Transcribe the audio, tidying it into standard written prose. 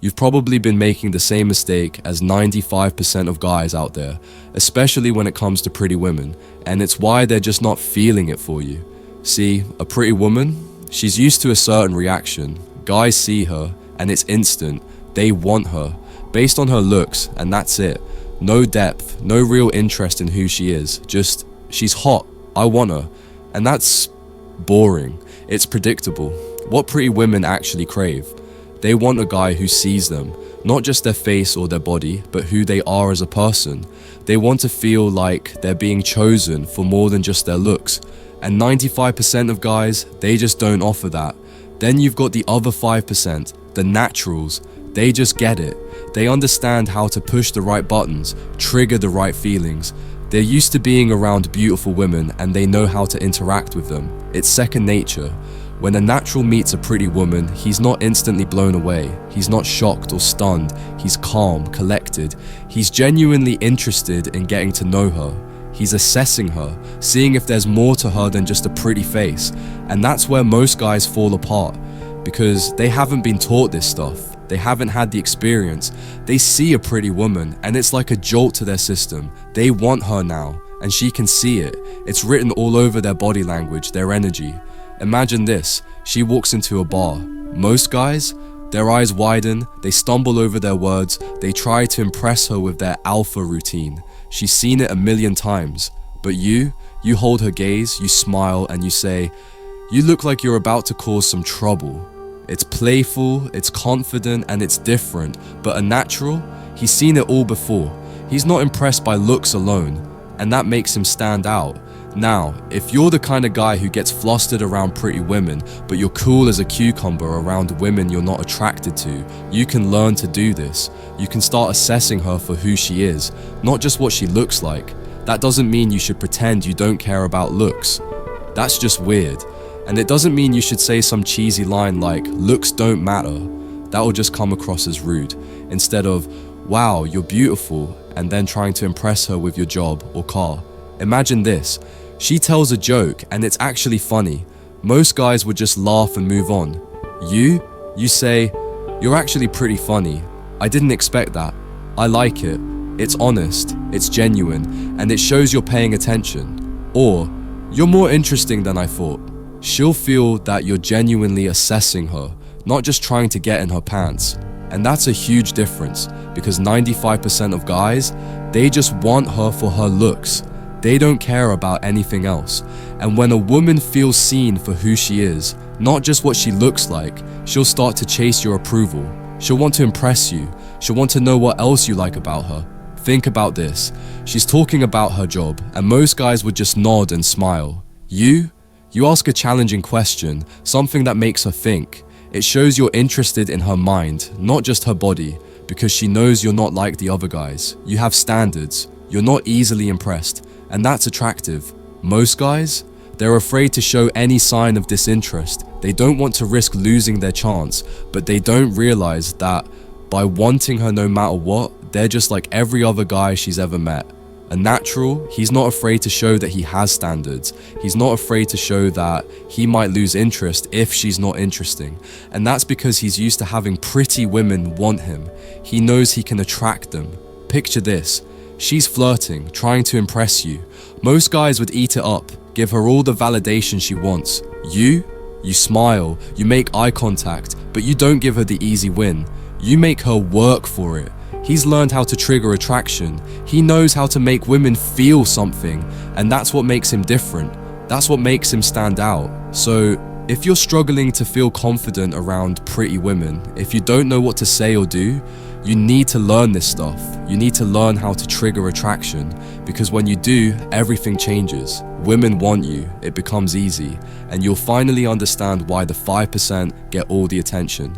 You've probably been making the same mistake as 95% of guys out there, especially when it comes to pretty women, and it's why they're just not feeling it for you. See, a pretty woman, she's used to a certain reaction. Guys see her, and it's instant. They want her, based on her looks, and that's it. No depth, no real interest in who she is, just, she's hot, I want her. And that's boring. It's predictable. What pretty women actually crave. They want a guy who sees them, not just their face or their body, but who they are as a person. They want to feel like they're being chosen for more than just their looks. And 95% of guys, they just don't offer that. Then you've got the other 5%, the naturals. They just get it. They understand how to push the right buttons, trigger the right feelings. They're used to being around beautiful women and they know how to interact with them. It's second nature. When a natural meets a pretty woman, he's not instantly blown away. He's not shocked or stunned. He's calm, collected. He's genuinely interested in getting to know her. He's assessing her, seeing if there's more to her than just a pretty face. And that's where most guys fall apart, because they haven't been taught this stuff. They haven't had the experience. They see a pretty woman and it's like a jolt to their system. They want her now, and she can see it. It's written all over their body language, their energy. Imagine this, she walks into a bar. Most guys, their eyes widen, they stumble over their words, they try to impress her with their alpha routine. She's seen it a million times. But you hold her gaze, you smile, and you say, "You look like you're about to cause some trouble." It's playful, it's confident, and it's different. But a natural, he's seen it all before. He's not impressed by looks alone, and that makes him stand out. Now, if you're the kind of guy who gets flustered around pretty women, but you're cool as a cucumber around women you're not attracted to, you can learn to do this. You can start assessing her for who she is, not just what she looks like. That doesn't mean you should pretend you don't care about looks. That's just weird. And it doesn't mean you should say some cheesy line like, "Looks don't matter." That will just come across as rude. Instead of, "Wow, you're beautiful," and then trying to impress her with your job or car. Imagine this. She tells a joke and it's actually funny. Most guys would just laugh and move on. You say, "You're actually pretty funny. I didn't expect that. I like it. It's honest, it's genuine, and it shows you're paying attention." Or, "You're more interesting than I thought." She'll feel that you're genuinely assessing her, not just trying to get in her pants. And that's a huge difference, because 95% of guys, they just want her for her looks. They don't care about anything else. And when a woman feels seen for who she is, not just what she looks like, she'll start to chase your approval. She'll want to impress you. She'll want to know what else you like about her. Think about this. She's talking about her job, and most guys would just nod and smile. You ask a challenging question, something that makes her think. It shows you're interested in her mind, not just her body, because she knows you're not like the other guys. You have standards. You're not easily impressed, and that's attractive. Most guys, they're afraid to show any sign of disinterest. They don't want to risk losing their chance, but they don't realize that by wanting her no matter what, they're just like every other guy she's ever met. A natural, he's not afraid to show that he has standards. He's not afraid to show that he might lose interest if she's not interesting. And that's because he's used to having pretty women want him. He knows he can attract them. Picture this. She's flirting, trying to impress you. Most guys would eat it up, give her all the validation she wants. You smile, you make eye contact, but you don't give her the easy win. You make her work for it. He's learned how to trigger attraction. He knows how to make women feel something, and that's what makes him different. That's what makes him stand out. So, if you're struggling to feel confident around pretty women, if you don't know what to say or do, you need to learn this stuff. You need to learn how to trigger attraction, because when you do, everything changes. Women want you, it becomes easy, and you'll finally understand why the 5% get all the attention.